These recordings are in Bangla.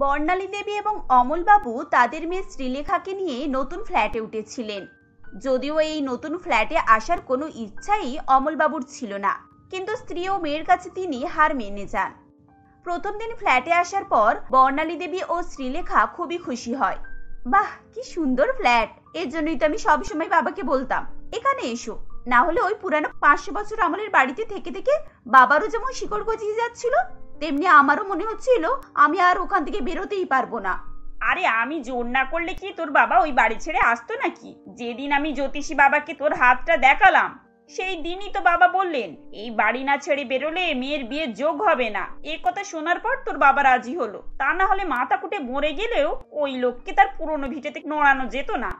বর্ণালী দেবী এবং অমলবাবু তাদের মেয়ে শ্রীলেখাকে নিয়ে নতুন ফ্ল্যাটে উঠেছিলেন। যদিও এই নতুন ফ্ল্যাটে আসার কোনো ইচ্ছাই অমলবাবুর ছিল না, কিন্তু স্ত্রী ও মেয়ের কাছে তিনি হার মেনে যান। প্রথম দিন ফ্ল্যাটে আসার পর বর্ণালী দেবী ও শ্রীলেখা খুবই খুশি হয়। বাহ, কি সুন্দর ফ্ল্যাট! এর জন্যই তো আমি সবসময় বাবাকে বলতাম এখানে এসো, না হলে ওই পুরানো 500 বছর আমলের বাড়িতে থেকে থেকে বাবারও যেমন শিকড় গজিয়ে যাচ্ছিল, তেমনি আমারও মনে হচ্ছিল আমি আর ওখান থেকে বেরোতেই পারবো না। আরে আমি জোর না করলে কি তোর বাবা ওই বাড়ি ছেড়ে আসতো নাকি? যেদিন আমি জ্যোতিষী বাবাকে তোর হাতটা দেখালাম সেই দিনই তো বাবা বললেন এই বাড়ি না ছেড়ে বেরোলে মেয়ের বিয়ে যোগ হবে না। এ কথা শোনার পর তোর বাবা রাজি হলো, তা না হলে মাথা কুটে মরে গেলেও ওই লোককে তার পুরনো ভিটেতে নড়ানো যেত না।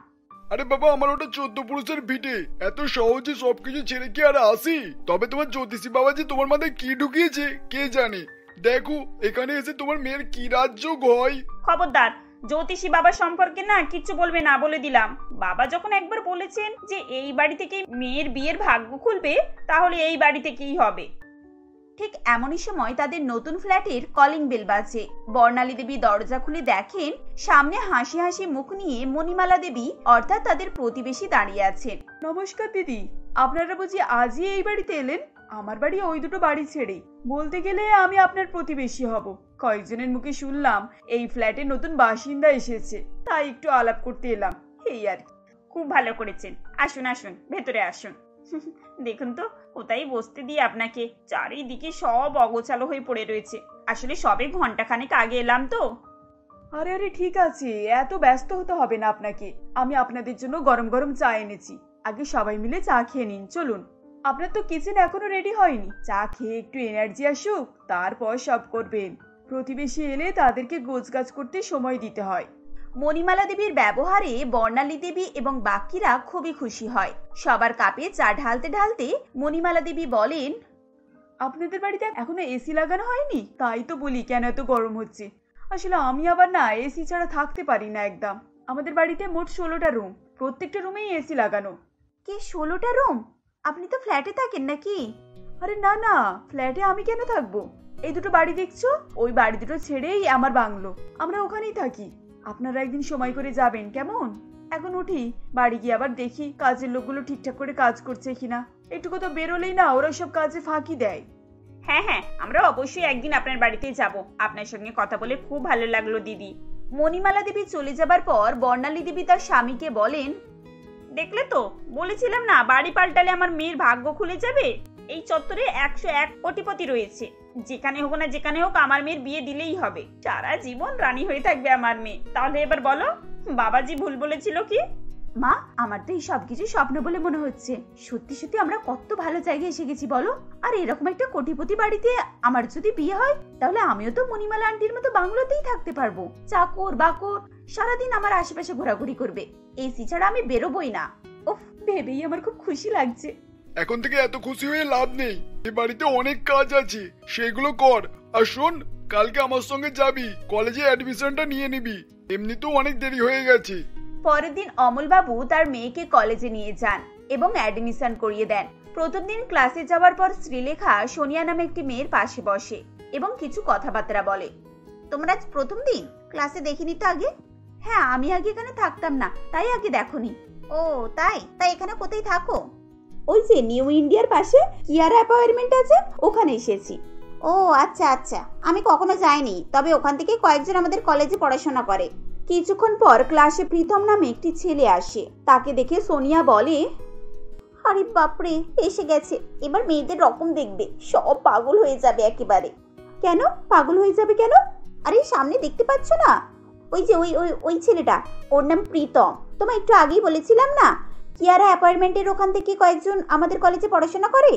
আরে বাবা, আমার ওটা 14 পুরুষের ভিটে, এত সহজে সবকিছু ছেড়ে কি আর আসি? তবে তোমার জ্যোতিষী বাবা যে তোমার মাথায় কি ঢুকিয়েছে কে জানে। দেখো এখানে এসে তোমার মেয়ের কি রাজযোগ হয়। খবরদার, জ্যোতিষী বাবা সম্পর্কে না কিচ্ছু বলবে না বলে দিলাম। বাবা যখন একবার বলেছেন যে এই বাড়ি থেকে মেয়ের বিয়ের ভাগ্য খুলবে, তাহলে এই বাড়ি থেকেই হবে। ঠিক এমনই সময় তাদের নতুন ফ্ল্যাটের কলিং বেল বাজে। বর্ণালী দেবী দরজা খুলে দেখেন সামনে হাসি হাসি মুখ নিয়ে মণিমালা দেবী অর্থাৎ তাদের প্রতিবেশী দাঁড়িয়ে আছেন। নমস্কার দিদি, আপনারা বুঝি আজই এই বাড়িতে এলেন? আমার বাড়ি ওই দুটো বাড়ি ছেড়ে, বলতে গেলে আমি আপনার প্রতিবেশী হব। কয়েকজনের মুখে শুনলাম এই ফ্ল্যাটে নতুন বাসিন্দা এসেছে, তাই একটু আলাপ করতে এলাম, এই আর কি। খুব ভালো করেছেন, আসুন আসুন, ভেতরে আসুন। দেখুন তো কোথায় বসতে দিয়ে আপনাকে, চারিদিকে সব অগোছালো হয়ে পড়ে রয়েছে। আসলে সবে ঘন্টাখানেক আগে এলাম তো। আরে আরে ঠিক আছে, এত ব্যস্ত হতে হবে না আপনাকে। আমি আপনাদের জন্য গরম গরম চা এনেছি, আগে সবাই মিলে চা খেয়ে নিন। চলুন, আপনার তো কিচেন এখনো রেডি হয়নি, চা খেয়ে একটু এনার্জি আসুক, তারপর সব করবেন। প্রতিবেশী এলে তাদেরকে গোছগাছ করতে সময় দিতে হয়। মণিমালা দেবীর ব্যবহারে বর্ণালী দেবী এবং বাকিরা খুবই খুশি হয়। সবার কাপে চা ঢালতে ঢালতে মণিমালা দেবী বলেন, আপনাদের বাড়িতে এখনো এসি লাগানো হয়নি? তাই তো বলি কেন এত গরম হচ্ছে। আসলে আমি আবার না এসি ছাড়া থাকতে পারি না একদম। আমাদের বাড়িতে মোট 16টা রুম, প্রত্যেকটা রুমেই এসি লাগানো। কে 16টা রুম? আপনি তো ফ্ল্যাটে থাকেন নাকি? আরে না না, ফ্ল্যাটে আমি কেন থাকবো? এই দুটো বাড়ি দেখছো, ওই বাড়ি দুটো ছেড়েই আমার বাংলো, আমরা ওখানেই থাকি। আপনারা একদিন সময় করে যাবেন কেমন? এখন উঠি, বাড়ি গিয়ে আবার দেখি কাজের লোকগুলো ঠিকঠাক করে কাজ করছে কিনা। একটু কোথাও বেরোলেই না ওরা সব কাজে ফাঁকি দেয়। হ্যাঁ হ্যাঁ, আমরা অবশ্যই একদিন আপনার বাড়িতে যাব। আপনার সঙ্গে কথা বলে খুব ভালো লাগলো দিদি। মণিমালা দেবী চলে যাবার পর বর্ণালী দেবী তার স্বামীকে বলেন, দেখলে তো বলেছিলাম না, বাড়ি পাল্টালে আমার মেয়ের ভাগ্য খুলে যাবে। এই চত্বরে 101 কোটিপতি রয়েছে, যেখানে হোক না যেখানে হোক আমার মেয়ের বিয়ে দিলেই হবে। সারা জীবন রানী হয়ে থাকবে আমার মেয়ে। তাহলে এবার বলো, বাবাজি ভুল বলেছিল কি? মা, আমার তো এই সবকিছু স্বপ্ন বলে মনে হচ্ছে। সত্যি সত্যি আমরা কত ভালো জায়গায় এসে গেছি বলো। আর এরকম একটা কোটিপতি বাড়িতে আমার যদি বিয়ে হয়, তাহলে আমিও তো মণিমালা আন্টির মতো বাংলোতেই থাকতে পারবো। চাকর বাকর সারাদিন আমার আশেপাশে ঘোরাঘুরি করবে, এসি ছাড়া আমি বেরোবই না। উফ, ভেবেই আমার খুব খুশি লাগছে। এখন থেকে এত খুশি হয়ে লাভ নেই, এই বাড়িতে অনেক কাজ আছে, সেগুলো কর। আর শোন, কালকে আমার সঙ্গে যাবি, কলেজে অ্যাডমিশনটা নিয়ে নিবি, এমনিতেও অনেক দেরি হয়ে গেছে। পরের দিন অমলবাবু তার মেয়েকে কলেজে নিয়ে যান এবং অ্যাডমিশন করিয়ে দেন। প্রথম দিন ক্লাসে যাওয়ার পর শ্রীলেখা সোনিয়া নামে একটি মেয়ের পাশে বসে এবং কিছু কথাবার্তা বলে। তোমরা আজ প্রথম দিন? ক্লাসে দেখিনি তো আগে? হ্যাঁ, আমি আগে এখানে থাকতাম না, তাই আগে দেখোনি। ও তাই? তাই এখানে কোথায় থাকো? ওই যে নিউ ইন্ডিয়ার পাশে কিয়ারা অ্যাপার্টমেন্ট আছে, ওখানে এসেছি। ও আচ্ছা আচ্ছা, আমি কখনো যাইনি, তবে ওখান থেকে কয়েকজন আমাদের কলেজে পড়াশোনা করে। কিছুক্ষণ পর ক্লাসে প্রীতম নামে একটি ছেলে আসে। তাকে দেখে সোনিয়া বলে, আরে বাপরে, এসে গেছে, এবার মেয়েদের রকম দেখবে, সব পাগল হয়ে যাবে একেবারে। কেন পাগল হয়ে যাবে কেন? আরে সামনে দেখতে পাচ্ছ না, ওই যে ওই ওই ওই ছেলেটা, ওর নাম প্রীতম। তোমায় একটু আগেই বলেছিলাম না, কিয়ারা অ্যাপার্টমেন্টের ওখান থেকে কয়েকজন আমাদের কলেজে পড়াশোনা করে।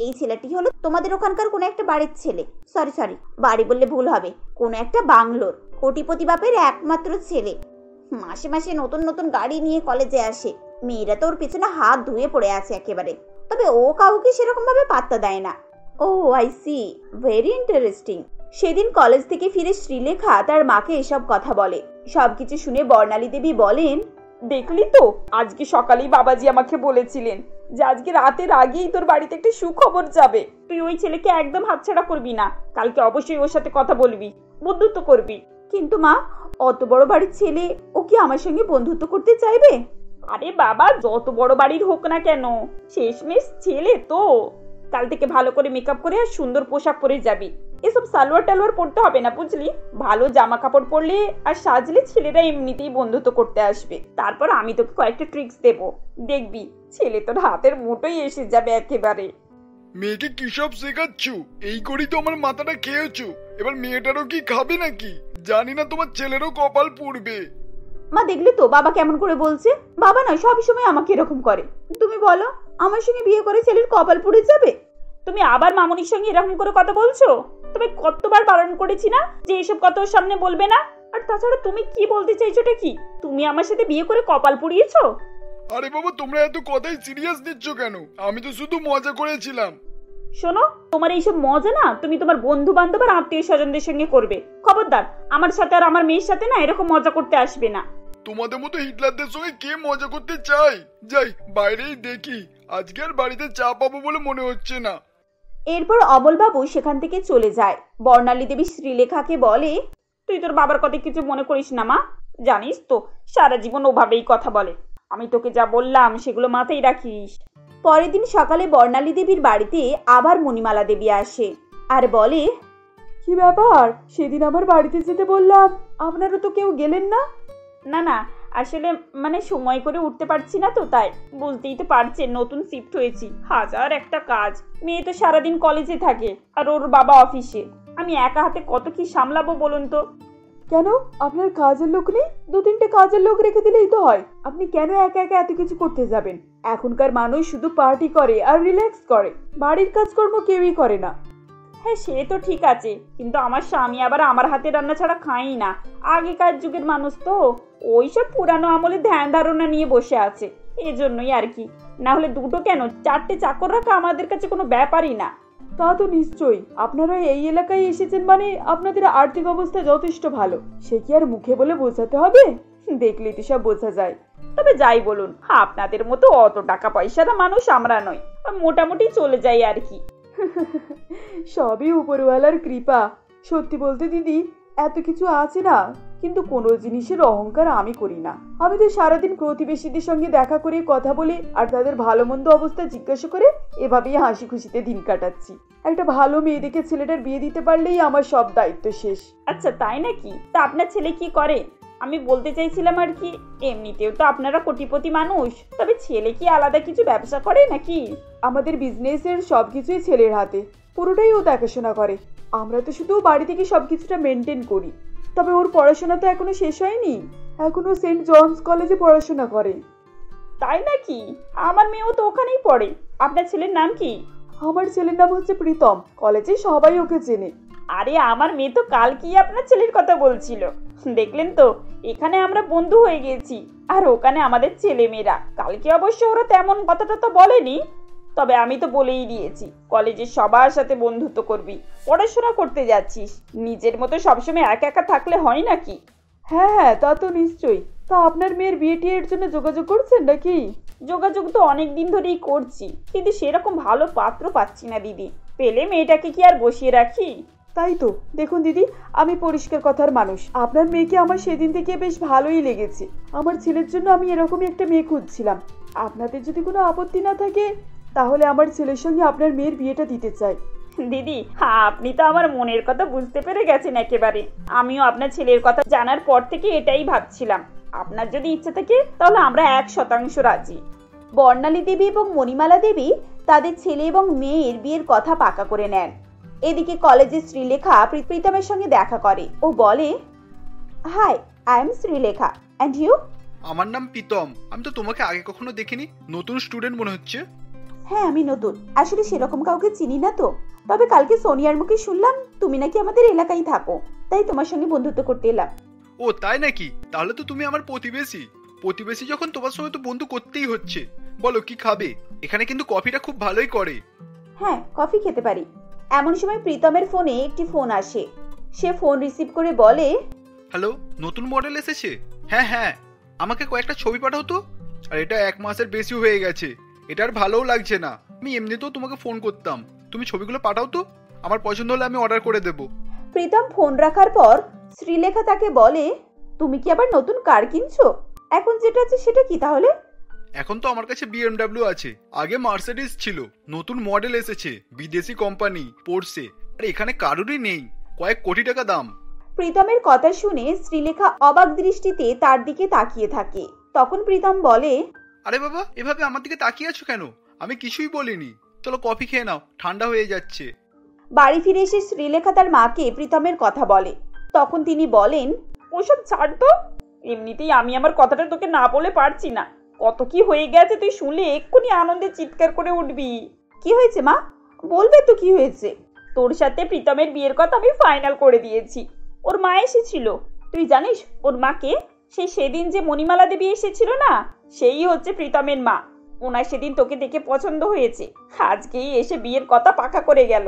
এই ছেলেটি হলো তোমাদের ওখানকার কোনো একটা বাড়ির ছেলে। সরি, বাড়ি বললে ভুল হবে, কোনো একটা বাংলোর কোটিপতি বাপের একমাত্র ছেলে। মাসে মাসে নতুন নতুন গাড়ি নিয়ে কলেজে আসে। মেয়েরা তো ওর পিছনে হাত ধুয়ে পড়ে আছে একেবারে, তবে ও কাউকে সেরকম ভাবে পাত্তা দেয় না। ও আই সি, ভেরি ইন্টারেস্টিং। সেদিন কলেজ থেকে ফিরে শ্রীলেখা তার মাকে এসব কথা বলে। সবকিছু শুনে বর্ণালী দেবী বলেন, দেখলি তো, আজকে সকালেই বাবাজি আমাকে বলেছিলেন যে আজকে রাতের আগেই তোর বাড়িতে একটা সুখবর যাবে। তুই ওই ছেলেকে একদম হাতছাড়া করবি না, কালকে অবশ্যই ওর সাথে কথা বলবি, বন্ধুত্ব করবি। কিন্তু মা, অত বড় বাড়ির ছেলে ও কি আমার সঙ্গে বন্ধুত্ব করতে চাইবে? আরে বাবা, যত বড় বাড়ির হোক না কেন, শেষমেশ ছেলে তো। কাল থেকে ভালো করে মেকআপ করে আর সুন্দর পোশাক পরে যাবি। এসব সালোয়ার টালোয়ার পরতে হবে না, বুঝলি? ভালো জামা কাপড় পরলে আর সাজলে ছেলেরা এমনিতেই বন্ধুত্ব করতে আসবে। তারপর আমি তোকে কয়েকটা ট্রিক্স দেবো, দেখবি ছেলে তোর হাতের মুঠোই এসে যাবে একেবারে। মেয়েকে কি সব শেখাচ্ছ? এই করেই তো আমার মাথাটা খেয়েছো। এবার মেয়েটারও কি খাবে নাকি? জানি না তোমার ছেলেরও কপাল পুড়বে। মা, দেখলি তো বাবা কেমন করে বলছে? বাবা না সবসময় আমাকে এরকম করে। তুমি বলো, আমার সঙ্গে বিয়ে করে ছেলের কপাল পুড়ে যাবে? তুমি আবার মামুনির সঙ্গে এরকম করে কথা বলছো? তবে কতবার বারণ করেছি না যে এসব কথা ওর সামনে বলবে না। আর তাছাড়া তুমি কি বলতে চাইছোটা কি? তুমি আমার সাথে বিয়ে করে কপাল পুড়িয়েছো? আরে বাবা, তোমরা এত কথাই সিরিয়াস নিচ্ছ কেন? আমি তো শুধু মজা করেছিলাম। শোনো, তোমার এইসব মজা না তুমি তোমার বন্ধু বান্ধব আর আত্মীয় স্বজনদের সঙ্গে করবে। খবরদার, আমার সাথে আর আমার মেয়ের সাথে না এরকম মজা করতে আসবে না। তোমাদের মতো হিটলারদের সঙ্গে কে মজা করতে চাই? যাই বাইরেই দেখি, আজকে আর বাড়িতে চা পাবো বলে মনে হচ্ছে না। এরপর অমলবাবু সেখান থেকে চলে যায়। বর্ণালী দেবী শ্রীলেখাকে বলে, তুই তোর বাবার কথা কিছু মনে করিস না মা। জানিস তো সারা জীবন ওভাবেই কথা বলে। আমি তোকে যা বললাম সেগুলো মাথায় রাখিস। পরের দিন সকালে বর্ণালী দেবীর বাড়িতে আবার মণিমালা দেবী আসে আর বলে, কি ব্যাপার, সেদিন আমার বাড়িতে যেতে বললাম, আপনারা তো কেউ গেলেন না? না না, আসলে মানে সময় করে উঠতে পারছি না তো, তাই। বুঝতেই তো পারছেন, নতুন শিফট হয়েছি, হাজার একটা কাজ। মেয়ে তো সারাদিন কলেজে থাকে আর ওর বাবা অফিসে। আমি একা হাতে কত কি সামলাবো বলুন তো। কেন, আপনার কাজের লোক নেই? 2-3টে কাজের লোক রেখে দিলেই তো হয়। আপনি কেন একা একা এত কিছু করতে যাবেন? এখনকার মানুষ শুধু পার্টি করে আর রিল্যাক্স করে, বাড়ির কাজকর্ম কেউই করে না। হ্যাঁ, সে তো ঠিক আছে, কিন্তু আমার স্বামী আবার আমার হাতে রান্না ছাড়া খাই না। আগেকার যুগের মানুষ তো, ওইসব পুরানো আমলে ধ্যান ধারণা নিয়ে বসে আছে, এজন্যই আর কি। না হলে 2টো কেন, 4টে চাকর রাখা আমাদের কাছে কোনো ব্যাপারই না। তা তো নিশ্চয়ই, আপনারা এই এলাকায় এসেছেন মানে আপনাদের আর্থিক অবস্থা যথেষ্ট ভালো। সে কি আর মুখে বলে বোঝাতে হবে? দেখলেই তো সব বোঝা যায়। তবে যাই বলুন, আপনাদের মতো অত টাকা পয়সার মানুষ আমরা নই, মোটামুটি চলে যাই আর কি। সবই উপরওয়ালার কৃপা। সত্যি বলতে দিদি, এত কিছু আছে না, কিন্তু কোনো জিনিসের অহংকার আমি করি না। আমি তো সারাদিন প্রতিবেশীদের সঙ্গে দেখা করে কথা বলে আর তাদের ভালো মন্দ অবস্থা জিজ্ঞাসা করে এভাবেই হাসি খুশিতে দিন কাটাচ্ছি। একটা ভালো মেয়ে দেখে ছেলেটার বিয়ে দিতে পারলেই আমার সব দায়িত্ব শেষ। আচ্ছা, তাই নাকি? তা আপনার ছেলে কি করে? আমি বলতে চাইছিলাম আর কি, এমনিতেও তো আপনারা কোটিপতি মানুষ, তবে ছেলে কি আলাদা কিছু ব্যবসা করে নাকি? আমাদের বিজনেসের সবকিছুই ছেলের হাতে, পুরোটাই ও দেখাশোনা করে। আমরা তো শুধু বাড়ি থেকে সবকিছুটা মেনটেন করি। তবে ওর পড়াশোনা তো এখনো শেষ হয়নি, এখনো সেন্ট জনস কলেজে পড়াশোনা করে। তাই নাকি? আমার মেয়েও তো ওখানেই পড়ে। আপনার ছেলের নাম কি? আমার ছেলের নাম হচ্ছে প্রীতম, কলেজে সবাই ওকে চেনে। আরে আমার মেয়ে তো কাল কি আপনার ছেলের কথা বলছিল। দেখলেন তো, এখানে আমরা বন্ধু হয়ে গেছি আর ওখানে আমাদের ছেলে মেয়েরা। কালকে অবশ্য ওরা তেমন কথাটা তো বলেনি, তবে আমি তো বলেই দিয়েছি কলেজের সবার সাথে বন্ধুত্ব করবি, পড়াশোনা করতে যাচ্ছিস, নিজের মতো সবসময় একা একা থাকলে হয় নাকি? হ্যাঁ হ্যাঁ, তা তো নিশ্চয়ই। তা আপনার মেয়ের বিয়ে টিয়ের জন্য যোগাযোগ করছেন নাকি? যোগাযোগ তো অনেক দিন ধরেই করছি, কিন্তু সেরকম ভালো পাত্র পাচ্ছি না দিদি। পেলে মেয়েটাকে কি আর বসিয়ে রাখি? তাই তো, দেখুন দিদি, আমি পরিষ্কার কথার মানুষ। আপনার মেয়েকে আমার সেদিন থেকে বেশ ভালোই লেগেছে। আমার ছেলের জন্য আমি এরকমই একটা মেয়ে খুঁজছিলাম। আপনাদের যদি কোনো আপত্তি না থাকে তাহলে আমার ছেলের সঙ্গে আপনার মেয়ের বিয়েটা দিতে চাই। দিদি, আপনি তো আমার মনের কথা বুঝতে পেরে গেছেন একেবারে। আমিও আপনার ছেলের কথা জানার পর থেকে এটাই ভাবছিলাম। আপনার যদি ইচ্ছে থাকে তাহলে আমরা 100% রাজি। বর্ণালী দেবী এবং মণিমালা দেবী তাদের ছেলে এবং মেয়ের বিয়ের কথা পাকা করে নেন। এদিকে কলেজে শ্রীলেখা প্রীতমের সঙ্গে দেখা করে ও বলে, hi, I am Sreelekha, and you? আমার নাম প্রীতম। আমি তো তোমাকে আগে কখনো দেখিনি, নতুন স্টুডেন্ট মনে হচ্ছে। হ্যাঁ, আমি নতুন, আসলে সেরকম কাউকে চিনি না তো। তবে কালকে সোনিয়ার মুখে শুনলাম তুমি নাকি আমাদের এলাকায় থাকো, তাই তোমার সঙ্গে বন্ধুত্ব করতে এলাম। ও তাই নাকি? তাহলে তো তুমি আমার প্রতিবেশী যখন তোমার সঙ্গে তো বন্ধু করতেই হচ্ছে। বলো কি খাবে? এখানে কিন্তু কফিটা খুব ভালোই করে। হ্যাঁ, কফি খেতে পারি। এমন সময় প্রীতমের ফোনে একটি ফোন আসে। সে ফোন রিসিভ করে বলে, হ্যালো, নতুন মডেল এসেছে? হ্যাঁ হ্যাঁ, আমাকে কয়েকটা ছবি পাঠাও তো। আর এটা 1 মাসের বেশি হয়ে গেছে, এটা আর ভালোও লাগছে না। আমি এমনিতেও তোমাকে ফোন করতাম, তুমি ছবিগুলো পাঠাও তো। আমার পছন্দ হলে আমি অর্ডার করে দেবো। প্রীতম ফোন রাখার পর শ্রীলেখা তাকে বলে, তুমি কি আবার নতুন কার কিনছো? এখন যেটা আছে সেটা কি তাহলে? এখন তো আমার কাছে BMW আছে, আগে মার্সিডিজ ছিল, নতুন মডেল এসেছে, বিদেশি কোম্পানি পোর্সে, আর এখানে কারোরই নেই, কয়েক কোটি টাকা দাম। প্রীতমের কথা শুনে শ্রীলেখা অবাক দৃষ্টিতে তার দিকে তাকিয়ে থাকে। তখন প্রীতম বলে, আরে বাবা, এভাবে আমার দিকে তাকিয়ে আছো কেন? আমি কিছুই বলিনি, চলো কফি খেয়ে নাও, ঠান্ডা হয়ে যাচ্ছে। বাড়ি ফিরে এসে শ্রীলেখা তার মাকে প্রীতমের কথা বলে। তখন তিনি বলেন, ওসব ছাড় তো, এমনিতেই আমি আমার কথাটা তোকে না বলে পারছি না। কত কি হয়ে গেছে তুই শুনলে এক্ষুনি আনন্দে চিৎকার করে উঠবি। কি হয়েছে মা? বলবে তো কি হয়েছে? তোর সাথে প্রীতমের বিয়ের কথা আমি ফাইনাল করে দিয়েছি। ওর মা এসেছিল, তুই জানিস ওর মাকে? সেদিন যে মণিমালা দেবী এসেছিল না, সেই হচ্ছে প্রীতমের মা। ওনার সেদিন তোকে দেখে পছন্দ হয়েছে, আজকেই এসে বিয়ের কথা পাকা করে গেল।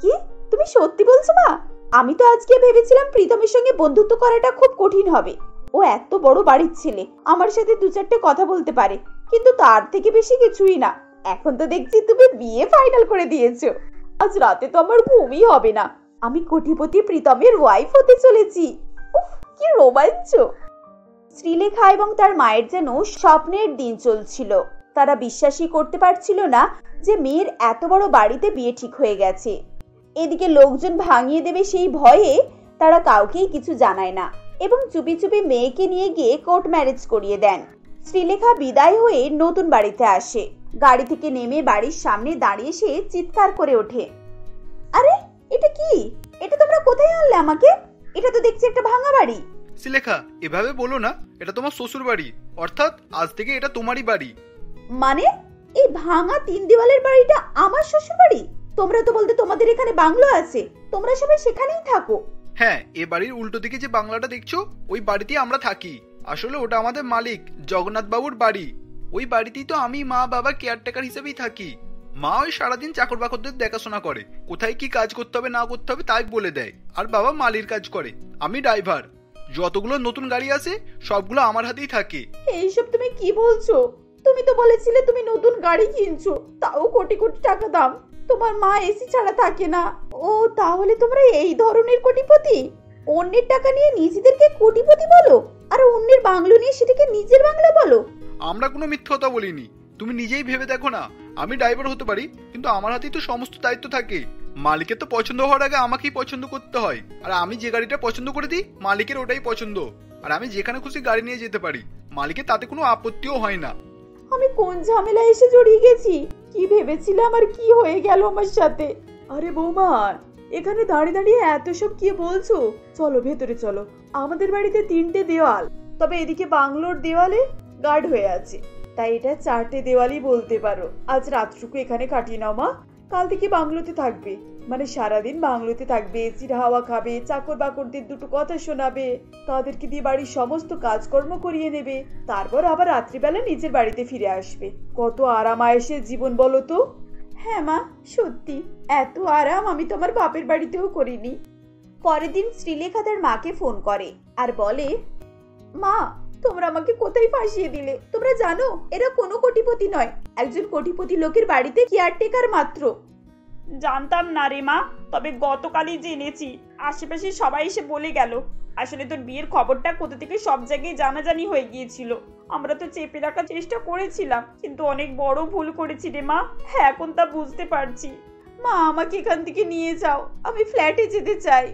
কি তুমি সত্যি বলছো মা? আমি তো আজকে ভেবেছিলাম প্রীতমের সঙ্গে বন্ধুত্ব করাটা খুব কঠিন হবে। ও এত বড় বাড়ির ছেলে, আমার সাথে দু চারটে কথা বলতে পারে, কিন্তু তার থেকে বেশি কিছুই না। এখন তো দেখছি তুমি বিয়ে ফাইনাল করে দিয়েছো। আজ রাতে তো আমার ঘুমই হবে না। আমি কোটিপতি প্রীতমের ওয়াইফ হতে চলেছি। উফ, কি রোমাঞ্চ! শ্রীলেখা এবং তার মায়ের যেন স্বপ্নের দিন চলছিল। তারা বিশ্বাসই করতে পারছিল না যে মেয়ের এত বড় বাড়িতে বিয়ে ঠিক হয়ে গেছে। এদিকে লোকজন ভাঙিয়ে দেবে সেই ভয়ে তারা কাউকেই কিছু জানায় না এবং চুপি চুপি মেয়েকে নিয়ে গিয়ে কোর্ট ম্যারেজ করিয়ে দেন। শ্রীলেখা বিদায় হয়ে নতুন বাড়িতে আসে। গাড়ি থেকে নেমে বাড়ির সামনে দাঁড়িয়ে সে চিৎকার করে ওঠে, আরে এটা কি? এটা তোমরা কোথায় আনলে আমাকে? এটা তো দেখছি একটা ভাঙা বাড়ি। শ্রীলেখা, এভাবে বলো না, এটা তোমার শ্বশুর বাড়ি, অর্থাৎ আজ থেকে এটা তোমারই বাড়ি। মানে এই ভাঙা 3 দেওয়ালের বাড়িটা আমার শ্বশুর বাড়ি? তোমরা তো বলতে তোমাদের এখানে বাংলো আছে, তোমরা সবাই সেখানেই থাকো। হ্যাঁ, এ বাড়ির উল্টো দিকে যে বাংলাটা দেখছো, ওই বাড়িতেই আমরা থাকি। আসলে ওটা আমাদের মালিক জগন্নাথ বাবুর বাড়ি। ওই বাড়িতেই তো আমি, মা, বাবা কেয়ারটেকার হিসেবেই থাকি। মা ওই সারাদিন চাকর বাকরদের দেখাশোনা করে, কোথায় কি কাজ করতে হবে না করতে হবে তাই বলে দেয়। আর বাবা মালির কাজ করে, আমি ড্রাইভার। যতগুলো নতুন গাড়ি আছে সবগুলো আমার হাতেই থাকে। এইসব তুমি কি বলছো? তুমি তো বলেছিলে তুমি নতুন গাড়ি কিনছো, তাও কোটি কোটি টাকা দাম। তোমার মা এসি ছাড়া থাকে না। ও তাহলে তোমরা এই ধরনের কোটিপতি? অন্যের টাকা নিয়ে নিজেদেরকে কোটিপতি বলো, আর অন্যের বাংলো নিয়ে সেটাকে নিজের বাংলা বলো? আমরা কোনো মিথ্যা কথা বলিনি, তুমি নিজেই ভেবে দেখো না। আমি ড্রাইভার হতে পারি, কিন্তু আমার হাতেই তো সমস্ত দায়িত্ব থাকে। মালিকের তো পছন্দ হওয়ার আগে আমাকেই পছন্দ করতে হয়। আর আমি যে গাড়িটা পছন্দ করে দিই, মালিকের ওটাই পছন্দ। আর আমি যেখানে খুশি গাড়ি নিয়ে যেতে পারি, মালিকের তাতে কোনো আপত্তিও হয় না। আমি কোন ঝামেলা এসে জড়িয়ে গেছি? কি ভেবেছিলাম আর কি হয়ে গেল আমার সাথে? আরে বৌমা, এখানে দাঁড়িয়ে দাঁড়িয়ে এত সব কি বলছো? চলো ভেতরে চলো। আমাদের বাড়িতে 3টে দেওয়াল, তবে এদিকে বাংলোর দেওয়ালে গার্ড হয়ে আছে, তাই এটা 4টে দেওয়ালই বলতে পারো। আজ রাতটুকু এখানে কাটিয়ে নাও মা, কাল থেকে বাংলোতে থাকবে। মানে সারাদিন বাংলোতে থাকবে, এসির হাওয়া খাবে, চাকর বাকরদের দুটো কথা শোনাবে, তাদেরকে দিয়ে বাড়ির সমস্ত কাজকর্ম করিয়ে নেবে, তারপর আবার রাত্রিবেলা নিজের বাড়িতে ফিরে আসবে। কত আরাম আয়েশের জীবন বলো তো? হ্যাঁ মা, সত্যি এত আরাম আমি তোমার বাপের বাড়িতেও করিনি। পরের দিন শ্রীলেখা তার মাকে ফোন করে আর বলে, মা তোমরা আমাকে কোথায় ফাঁসিয়ে দিলে? তোমরা জানো এরা কোনো কোটিপতি নয়, একজন কোটিপতি লোকের বাড়িতে কেয়ারটেকার মাত্র। জানতাম না রে মা, তবে গতকালই জেনেছি। আশেপাশে সবাই এসে বলে গেল। আসলে তোর বিয়ের খবরটা কোথা থেকে সব জায়গায় জানাজানি হয়ে গিয়েছিল। আমরা তো চেপে রাখার চেষ্টা করেছিলাম, কিন্তু অনেক বড় ভুল করেছি রে মা। হ্যাঁ, এখন তা বুঝতে পারছি। মা আমাকে এখান থেকে নিয়ে যাও, আমি ফ্ল্যাটে যেতে চাই।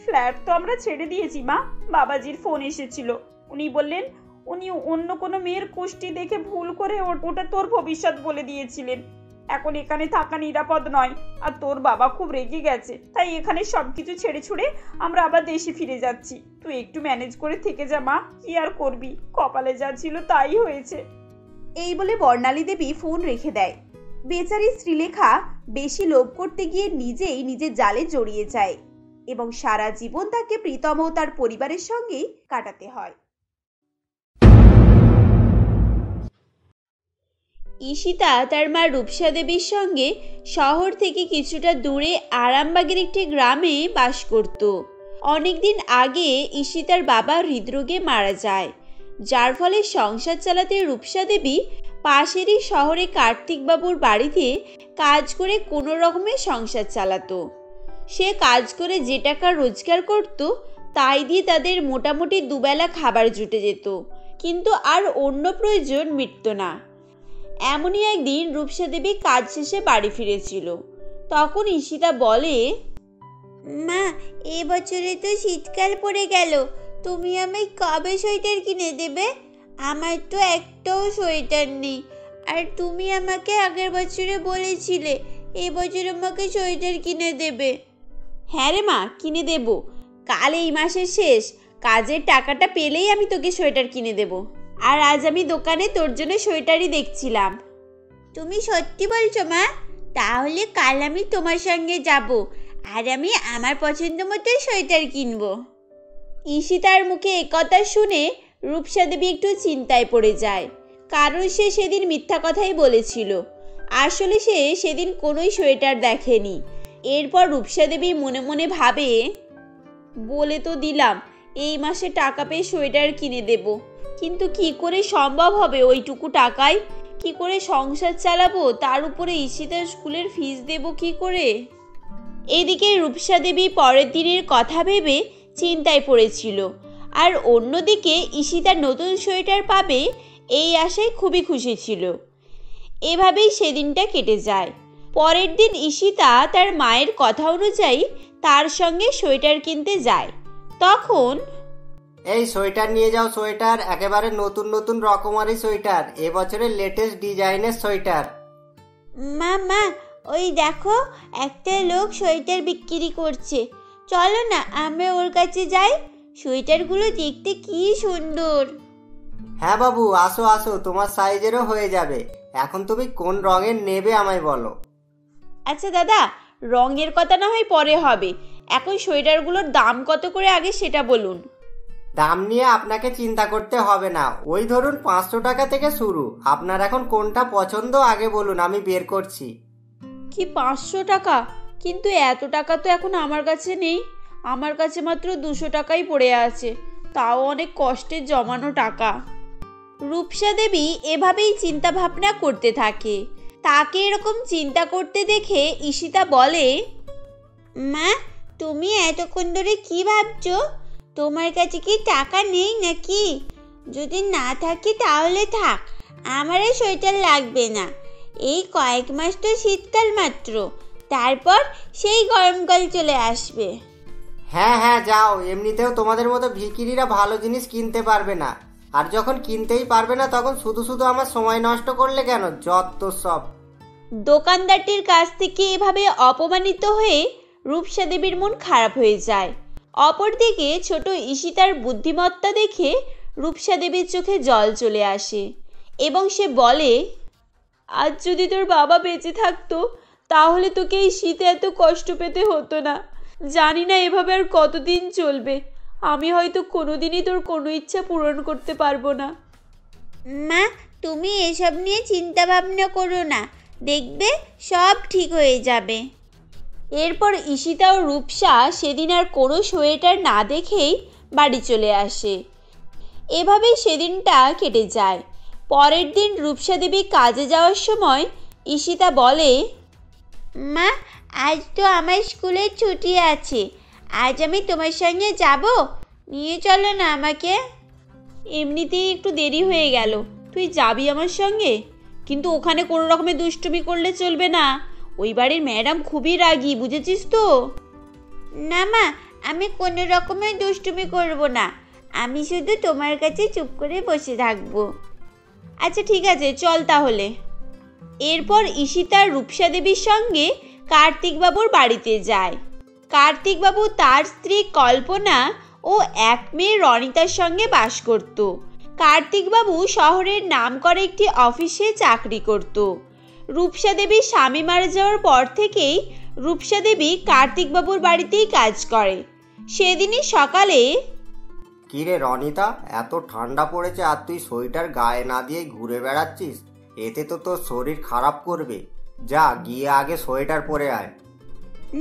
ফ্ল্যাট তো আমরা ছেড়ে দিয়েছি মা। বাবাজির ফোন এসেছিল, উনি বললেন উনি অন্য কোনো মেয়ের কুষ্টি দেখে ভুল করে ওটা তোর ভবিষ্যৎ বলে দিয়েছিলেন। এখন এখানে থাকা নিরাপদ নয়, আর তোর বাবা খুব রেগে গেছে, তাই এখানে সবকিছু ছেড়ে ছুড়ে আমরা আবার দেশে ফিরে যাচ্ছি। তুই একটু ম্যানেজ করে থেকে যা মা, কি আর করবি, কপালে যা ছিল তাই হয়েছে। এই বলে বর্ণালী দেবী ফোন রেখে দেয়। বেচারি শ্রীলেখা বেশি লোভ করতে গিয়ে নিজেই নিজের জালে জড়িয়ে যায় এবং সারা জীবন তাকে প্রীতম ও তার পরিবারের সঙ্গেই কাটাতে হয়। ঈশিতা তার মা রূপসা দেবীর সঙ্গে শহর থেকে কিছুটা দূরে আরামবাগের একটি গ্রামে বাস করত। অনেকদিন আগে ঈশিতার বাবা হৃদরোগে মারা যায়, যার ফলে সংসার চালাতে রূপসা দেবী পাশেরই শহরে কার্তিকবাবুর বাড়িতে কাজ করে কোনো রকমে সংসার চালাতো। সে কাজ করে যে টাকা রোজগার করত তাই দিয়ে তাদের মোটামুটি দুবেলা খাবার জুটে যেত, কিন্তু আর অন্য প্রয়োজন মিটত না। এমনই একদিন রূপসা দেবী কাজ শেষে বাড়ি ফিরেছিল। তখন ঈশিতা বলে, মা, এবছরে তো শীতকাল পড়ে গেল, তুমি আমায় কবে সোয়েটার কিনে দেবে? আমার তো একটাও সোয়েটার নেই, আর তুমি আমাকে আগের বছরে বলেছিলে এবছর আমাকে সোয়েটার কিনে দেবে। হ্যাঁ রে মা, কিনে দেব। কাল এই মাসের শেষ, কাজের টাকাটা পেলেই আমি তোকে সোয়েটার কিনে দেব। আর আজ আমি দোকানে তোর জন্য সোয়েটারই দেখছিলাম। তুমি সত্যি বলছো মা? তাহলে কাল আমি তোমার সঙ্গে যাব, আর আমি আমার পছন্দ মতো সোয়েটার কিনবো। ঈশিতার মুখে একথা শুনে রূপসা দেবী একটু চিন্তায় পড়ে যায়, কারণ সে সেদিন মিথ্যা কথাই বলেছিল। আসলে সে সেদিন কোনোই সোয়েটার দেখেনি। এরপর রূপসা দেবী মনে মনে ভাবে, বলে তো দিলাম এই মাসে টাকা পেয়ে সোয়েটার কিনে দেব, কিন্তু কি করে সম্ভব হবে ওইটুকু টাকায়? কি করে সংসার চালাবো? তার উপরে ঈশিতার স্কুলের ফিস দেব কি করে? এদিকে রূপসা দেবী পরের দিনের কথা ভেবে চিন্তায় পড়েছিল, আর অন্যদিকে ঈশিতার নতুন সোয়েটার পাবে এই আশায় খুবই খুশি ছিল। এভাবেই সেদিনটা কেটে যায়। পরের দিন ঈশিতা তার মায়ের কথা অনুযায়ী তার সঙ্গে সোয়েটার কিনতে যায়। তখন, এই সোয়েটার নিয়ে যাও, সোয়েটার একেবারে নতুন নতুন রকমারি সোয়েটার, এবছরের লেটেস্ট ডিজাইনের সোয়েটার। মা, ওই দেখো একটা লোক সোয়েটার বিক্রি করছে, চলো না আমরা ওর কাছে যাই, সোয়েটারগুলো দেখতে কি সুন্দর। হ্যাঁ বাবু, আসো আসো, তোমার সাইজেরও হয়ে যাবে। এখন তুমি কোন রঙের নেবে আমায় বলো। আচ্ছা দাদা, রঙের কথা না হয় পরে হবে, এখন সোয়েটারগুলোর দাম কত করে আগে সেটা বলুন। দাম নিয়ে আপনাকে চিন্তা করতে হবে না, ওই ধরুন 500 টাকা থেকে শুরু। আপনার এখন কোনটা পছন্দ আগে বলুন, আমি বের করছি। কি 500 টাকা? কিন্তু এত টাকা তো এখন আমার কাছে নেই, আমার কাছে মাত্র 200 টাকাই পড়ে আছে, তাও অনেক কষ্টের জমানো টাকা। রূপসা দেবী এভাবেই চিন্তা ভাবনা করতে থাকে। তাকে এরকম চিন্তা করতে দেখে ঈশিতা বলে, মা, তুমি এতক্ষণ ধরে কি ভাবছো? তোমার কাছে কি টাকা নেই নাকি? যদি না থাকে তাহলে থাক, আমার আর সোয়েটার লাগবে না। এই কয়েক মাস তো শীতকাল মাত্র, তারপর সেই গরমকাল চলে আসবে। হ্যাঁ হ্যাঁ, যাও, এমনিতেও তোমাদের মতো ভিখিরিরা ভালো জিনিস কিনতে পারবে না, আর যখন কিনতেই পারবে না তখন শুধু শুধু আমার সময় নষ্ট করলে কেন? যত সব। দোকানদারটির কাছ থেকে এভাবে অপমানিত হয়ে রূপসা দেবীর মন খারাপ হয়ে যায়। অপরদিকে ছোট ঈশিতার বুদ্ধিমত্তা দেখে রূপসা দেবীর চোখে জল চলে আসে এবং সে বলে, আজ যদি তোর বাবা বেঁচে থাকতো তাহলে তোকে এই শীতে এত কষ্ট পেতে হতো না। জানি না এভাবে আর কতদিন চলবে, আমি হয়তো কোনোদিনই তোর কোনো ইচ্ছা পূরণ করতে পারবো না। মা, তুমি এসব নিয়ে চিন্তা ভাবনা করো না, দেখবে সব ঠিক হয়ে যাবে। এরপর ঈশিতা ও রূপসা সেদিন আর কোনো সোয়েটার না দেখেই বাড়ি চলে আসে। এভাবেই সেদিনটা কেটে যায়। পরের দিন রূপসা দেবী কাজে যাওয়ার সময় ঈশিতা বলে, মা, আজ তো আমার স্কুলের ছুটি আছে, আজ আমি তোমার সঙ্গে যাব, নিয়ে চলো না আমাকে। এমনিতেই একটু দেরি হয়ে গেল, তুই যাবি আমার সঙ্গে? কিন্তু ওখানে কোনো রকমের দুষ্টুমি করলে চলবে না, ওই বাড়ির ম্যাডাম খুবই রাগী, বুঝেছিস তো? না মা, আমি কোনো রকমের দুষ্টুমি করব না, আমি শুধু তোমার কাছে চুপ করে বসে থাকবো। আচ্ছা ঠিক আছে, চল তাহলে। এরপর ঈশিতা রূপসা দেবীর সঙ্গে কার্তিকবাবুর বাড়িতে যায়। কার্তিকবাবু তার স্ত্রী কল্পনা ও এক মেয়ে রনিতার সঙ্গে বাস করত। কার্তিকবাবু শহরের নামকরা একটি অফিসে চাকরি করত। রূপসা দেবীর স্বামী মারা যাওয়ার পর থেকেই রূপসা দেবী কার্তিকবাবুর বাড়িতেই কাজ করে। সেদিনই সকালে, কিরে রনিতা, এত ঠান্ডা পড়েছে আর তুই সোয়েটার গায়ে না দিয়ে ঘুরে বেড়াচ্ছিস? এতে তো তোর শরীর খারাপ করবে। যা, গিয়ে আগে সোয়েটার পরে আয়।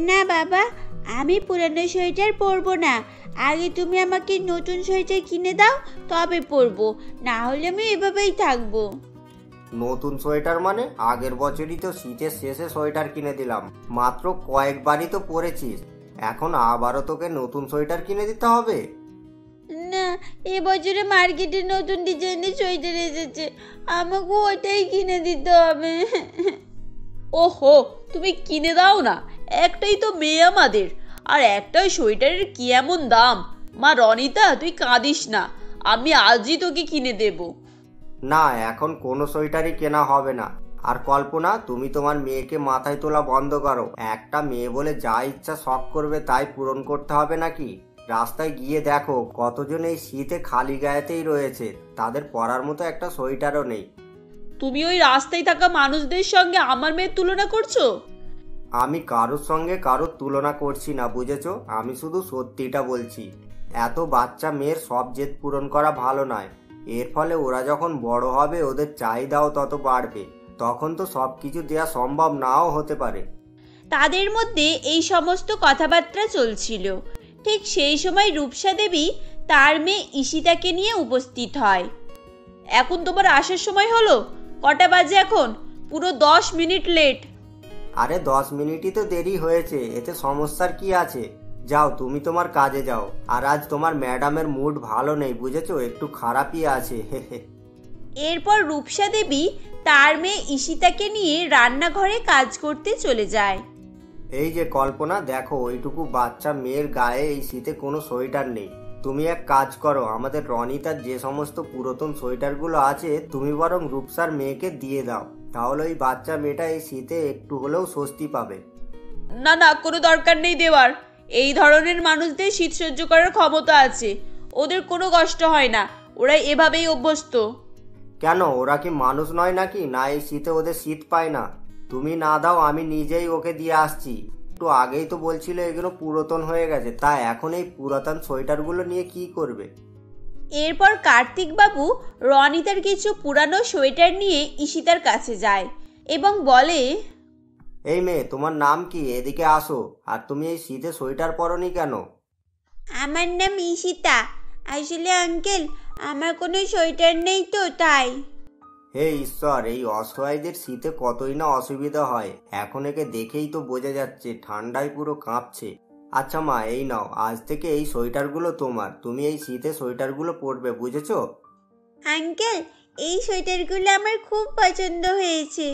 না বাবা, আমি পুরানো সোয়েটার পরবো না, আগে তুমি আমাকে নতুন সোয়েটার কিনে দাও, তবে পরবো, না হলে আমি এভাবেই থাকবো। নতুন সোয়েটার মানে? আগের বছরই তো শীতের শেষে সোয়েটার কিনে দিলাম, মাত্র কয়েকবারই তো পরেছিস। এখন আবারও তোকে নতুন সোয়েটার কিনে দিতে হবে? না, এবছরে মার্কেটে নতুন ডিজাইনের সোয়েটার এসেছে, আমাকে ওটাই কিনে দিতে হবে। ওহো, তুমি কিনে দাও না, একটাই তো মেয়ে আমাদের, আর একটা সোয়েটারের কি এমন দাম? মা রনিতা, তুই কাঁদিস না, আমি আজই তোকে কিনে দেব। না, এখন কোনো সোয়েটারই কেনা হবে না। আর কল্পনা, তুমি তোমার মেয়েকে মাথায় তোলা বন্ধ করো। একটা মেয়ে বলে যা ইচ্ছা শখ করবে তাই পূরণ করতে হবে নাকি? রাস্তায় গিয়ে দেখো কতজন এই শীতে খালি গায়েতেই রয়েছে, তাদের পরার মতো একটা সোয়েটারও নেই। তুমি ওই রাস্তায় থাকা মানুষদের সঙ্গে আমার মেয়ের তুলনা করছো? আমি কারোর সঙ্গে কারোর তুলনা করছি না, বুঝেছো? আমি শুধু সত্যিটা বলছি। এত বাচ্চা মেয়ের সব জেদ পূরণ করা ভালো নয়। এর ফলে ওরা যখন বড় হবে ওদের চাহিদাও তত বাড়বে, তখন তো সব কিছু দেওয়া সম্ভব নাও হতে পারে। তাদের মধ্যে এই সমস্ত কথাবার্তা চলছিল। ঠিক সেই সময় রূপসা দেবী তার মেয়ে ঈশিতাকে নিয়ে উপস্থিত হয়। এখন তোমার আসার সময় হলো? কটা বাজে এখন? পুরো 10 মিনিট লেট। আরে 10 মিনিটই তো দেরি হয়েছে, এতে সমস্যার কি আছে? যাও, তুমি তোমার কাজে যাও। আর আজ তোমার ম্যাডামের মুড ভালো নেই, বুঝেছো? একটু খারাপই আছে। এরপর রূপসা দেবী তার মেয়ে ঈশিতাকে নিয়ে রান্নাঘরে কাজ করতে চলে যায়। এই যে কল্পনা, দেখো ওইটুকু বাচ্চা মেয়ের গায়ে এই শীতে কোনো সোয়েটার নেই। তুমি এক কাজ করো, আমাদের রনিতার যে সমস্ত পুরাতন সোয়েটারগুলো আছে তুমি বরং রূপসার মেয়েকে দিয়ে দাও, তাহলে ওই বাচ্চা মেয়েটা এই শীতে একটু হলেও স্বস্তি পাবে। না না, কোনো দরকার নেই দেওয়ার। এই ধরনের মানুষদের শীত সহ্য করার ক্ষমতা আছে, ওদের কোনো কষ্ট হয় না, ওরা এভাবেই অভ্যস্ত। কেন, ওরা কি মানুষ নয় নাকি? না এই শীতে ওদের শীত পায় না? তুমি না দাও, আমি নিজেই ওকে দিয়ে আসছি। একটু আগেই তো বলছিল এগুলো পুরাতন হয়ে গেছে, তা এখন এই পুরাতন সোয়েটারগুলো নিয়ে কি করবে? এরপর কার্তিক বাবু রনিতার কিছু পুরানো সোয়েটার নিয়ে ঈশিতার কাছে যায় এবং বলে, এই মেয়ে, তোমার নাম কি? এদিকে আসো। আর তুমি এই শীতে সোয়েটার পরনি কেন? আমার নাম ঈশিতা। আসলে আঙ্কেল, আমার কোনো সোয়েটার নেই তো তাই। হে ঈশ্বর, এই অসহায়দের শীতে কতই না অসুবিধা হয়। এখন একে দেখেই তো বোঝা যাচ্ছে ঠান্ডায় পুরো কাঁপছে। আচ্ছা মা, এই নাও, আজ থেকে এই সোয়েটারগুলো তোমার। তুমি এই শীতে সোয়েটারগুলো পরবে, বুঝেছো? আঙ্কেল, এই সোয়েটারগুলো আমার খুব পছন্দ হয়েছে।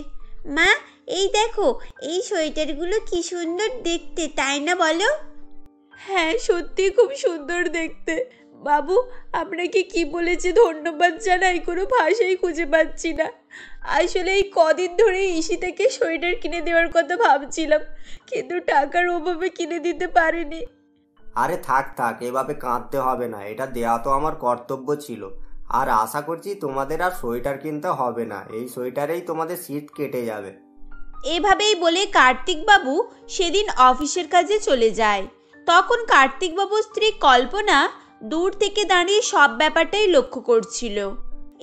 মা, এই দেখো, এই সোয়েটারগুলো কি সুন্দর দেখতে, তাই না বলো? হ্যাঁ, সত্যি খুব সুন্দর দেখতে। বাবু, আপনাকে কি বলেছে ধন্যবাদ জানাই, কোনো ভাষাই খুঁজে পাচ্ছি না। আসলে এই কদিন ধরে ঈশিতাকে সোয়েটার কিনে দেওয়ার কথা ভাবছিলাম, কিন্তু টাকার অভাবে কিনে দিতে পারিনি। আরে থাক থাক, এভাবে কাঁদতে হবে না, এটা দেয়া তো আমার কর্তব্য ছিল। আর আশা করছি তোমাদের আর সোয়েটার কিনতে হবে না, এই সোয়েটারেই তোমাদের শীত কেটে যাবে। এভাবেই বলে কার্তিক বাবু সেদিন অফিসের কাজে চলে যায়। তখন কার্তিক বাবুর স্ত্রী কল্পনা দূর থেকে দাঁড়িয়ে সব ব্যাপারটাই লক্ষ্য করছিল।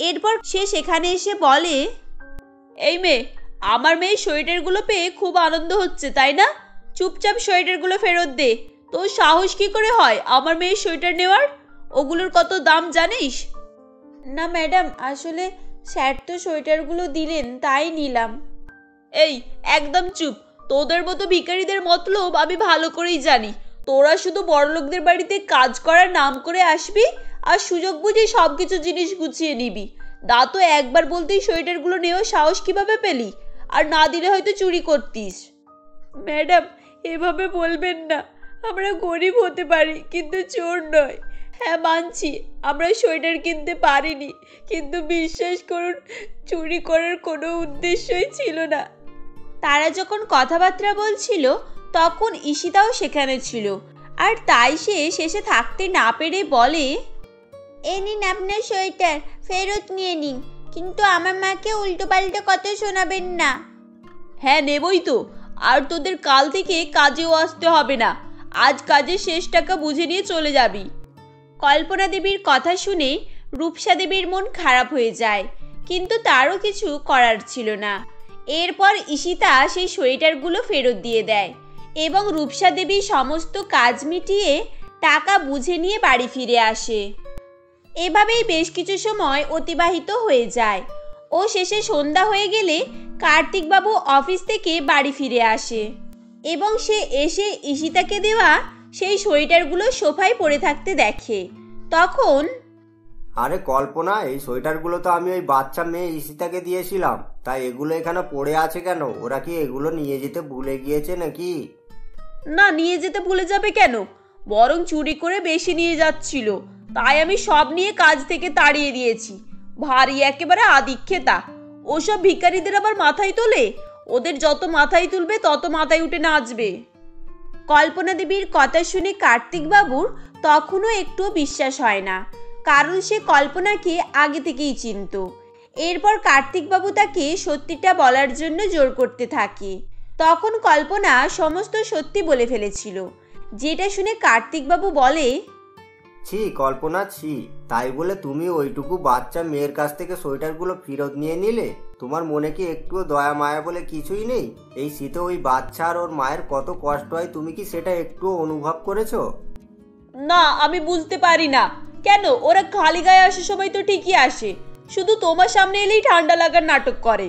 এরপর সে সেখানে এসে বলে, এই মেয়ে, আমার মেয়ে সোয়েটারগুলো পেয়ে খুব আনন্দ হচ্ছে, তাই না? চুপচাপ সোয়েটারগুলো ফেরত দে। তোর সাহস কি করে হয় আমার মেয়ের সোয়েটার নেওয়ার? ওগুলোর কত দাম জানিস? না ম্যাডাম, আসলে স্যার তো সোয়েটারগুলো দিলেন তাই নিলাম। এই একদম চুপ, তোদের মতো ভিখারিদের মতলব আমি ভালো করেই জানি। তোরা শুধু বড়লোকদের বাড়িতে কাজ করার নাম করে আসবি আর সুযোগ বুঝে সবকিছু জিনিস গুছিয়ে নিবি। দা তো একবার বলতেই সোয়েটারগুলো নেওয়ার সাহস কিভাবে পেলি? আর না দিলে হয়তো চুরি করতিস। ম্যাডাম, এভাবে বলবেন না, আমরা গরিব হতে পারি কিন্তু চোর নয়। হ্যাঁ মানছি, আমরা সোয়েটার কিনতে পারিনি, কিন্তু বিশ্বাস করুন চুরি করার কোনো উদ্দেশ্যই ছিল না। তারা যখন কথাবার্তা বলছিল তখন ঈশিতাও সেখানে ছিল, আর তাই সে শেষে থাকতে না পেরে বলে, এ নিন আপনার সোয়েটার, ফেরত নিয়ে নিন, কিন্তু আমার মাকে উল্টোপাল্টা কথা শোনাবেন না। হ্যাঁ নেবই তো, আর তোদের কাল থেকে কাজেও আসতে হবে না, আজ কাজের শেষ টাকা বুঝে নিয়ে চলে যাবি। কল্পনা দেবীর কথা শুনে রূপসা দেবীর মন খারাপ হয়ে যায়, কিন্তু তারও কিছু করার ছিল না। এরপর ঈশিতা সেই সোয়েটারগুলো ফেরত দিয়ে দেয় এবং রূপসা দেবী সমস্ত কাজ মিটিয়ে টাকা বুঝে নিয়ে বাড়ি ফিরে আসে। এভাবেই বেশ কিছু সময় অতিবাহিত হয়ে যায় ও শেষে সন্ধ্যা হয়ে গেলে কার্তিকবাবু অফিস থেকে বাড়ি ফিরে আসে। এবং সে এসে ঈশিতাকে দেওয়া সেই সোয়েটারগুলো সোফায় পড়ে থাকতে দেখে। তখন আরে কল্পনা, এই সোয়েটারগুলো তো আমি ওই বাচ্চা মেয়ে ঈশিতাকে দিয়েছিলাম, তাই এগুলো এখানে পড়ে আছে কেন? ওরা কি এগুলো নিয়ে যেতে ভুলে গিয়েছে নাকি? না, নিয়ে যেতে ভুলে যাবে কেন, বরং চুরি করে বেশি নিয়ে যাচ্ছিল, তাই আমি সব নিয়ে কাজ থেকে তাড়িয়ে দিয়েছি। ভারী একেবারে আদিক্ষেতা, ওসব ভিখারিদের আবার মাথায় তোলে, ওদের যত মাথায় তুলবে তত মাথায় উঠে নাচবে। কল্পনা দেবীর কথা শুনে কার্তিক বাবুর তখনও একটুও বিশ্বাস হয় না, কারণ সে কল্পনাকে আগে থেকেই চিনত। এরপর কার্তিক বাবু তাকে সত্যিটা বলার জন্য জোর করতে থাকে। তখন কল্পনা সমস্ত সত্যি বলে ফেলেছিল, যেটা শুনে কার্তিক বাবু বলে, ছি কল্পনা ছি, তাই বলে তুমি ওইটুকু বাচ্চা মেয়ের কাছ থেকে সোয়েটারগুলো ফেরত নিয়ে নিলে? তোমার মনে কি একটুও দয়া মায়া বলে কিছুই নেই? এই শীতে ওই বাচ্চা আর ওর মায়ের কত কষ্ট হয়, তুমি কি সেটা একটুও অনুভব করেছো? না, আমি বুঝতে পারি না কেন ওরা খালি গায়ে আসার সময় তো ঠিকই আসে, শুধু তোমার সামনে এলেই ঠান্ডা লাগার নাটক করে।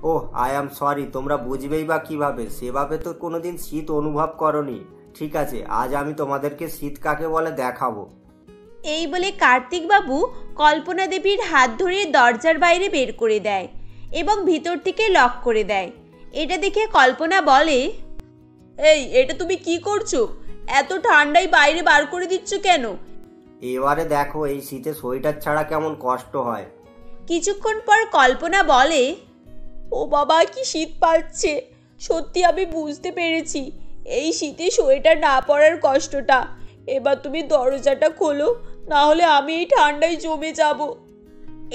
ওহ আই অ্যাম সরি, তোমরা বুঝবেই বা কিভাবে? সেভাবে তো কোনোদিন শীত অনুভব করনি। ঠিক আছে, আজ আমি তোমাদেরকে শীত কাকে বলে দেখাবো। এই বলে কার্তিক বাবু কল্পনা দেবীর হাত ধরে দরজার বাইরে বের করে দেয় এবং ভিতর থেকে লক করে দেয়। এটা দেখে কল্পনা বলে, এই, এটা তুমি কি করছো? এত ঠান্ডায় বাইরে বার করে দিচ্ছ কেন? এবারে দেখো এই শীতে সোয়েটার ছাড়া কেমন কষ্ট হয়। কিছুক্ষণ পর কল্পনা বলে, ও বাবা, কি শীত পাচ্ছে! সত্যি আমি বুঝতে পেরেছি এই শীতে সোয়েটার না পরার কষ্টটা। এবার তুমি দরজাটা খোলো, না হলে আমি এই ঠান্ডায় জমে যাব।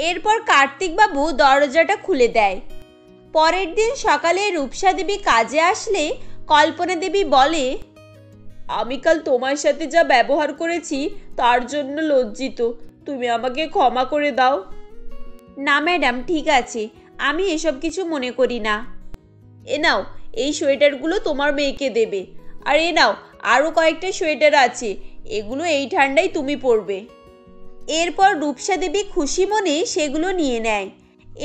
এরপর কার্তিক বাবু দরজাটা খুলে দেয়। পরের দিন সকালে রূপসা দেবী কাজে আসলে কল্পনা দেবী বলে, আমি কাল তোমার সাথে যা ব্যবহার করেছি তার জন্য লজ্জিত, তুমি আমাকে ক্ষমা করে দাও। না ম্যাডাম, ঠিক আছে, আমি এসব কিছু মনে করি না। এ নাও, এই সোয়েটারগুলো তোমার মেয়েকে দেবে, আর এ নাও আরও কয়েকটা সোয়েটার আছে, এগুলো এই ঠান্ডায় তুমি পরবে। এরপর রূপসা দেবী খুশি মনে সেগুলো নিয়ে নেয়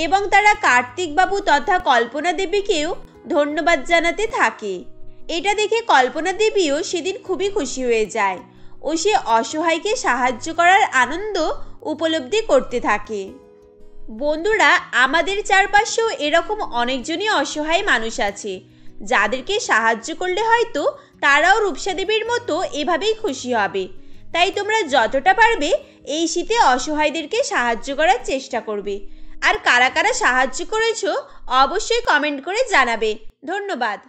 এবং তারা কার্তিক বাবু তথা কল্পনা দেবীকেও ধন্যবাদ জানাতে থাকে। এটা দেখে কল্পনা দেবীও সেদিন খুবই খুশি হয়ে যায় ও সে অসহায়কে সাহায্য করার আনন্দ উপলব্ধি করতে থাকে। বন্ধুরা, আমাদের চারপাশেও এরকম অনেকজনই অসহায় মানুষ আছে, যাদেরকে সাহায্য করলে হয়তো তারাও রূপসা দেবীর মতো এভাবেই খুশি হবে। তাই তোমরা যতটা পারবে এই শীতে অসহায়দেরকে সাহায্য করার চেষ্টা করবে। আর কারা কারা সাহায্য করেছো অবশ্যই কমেন্ট করে জানাবে। ধন্যবাদ।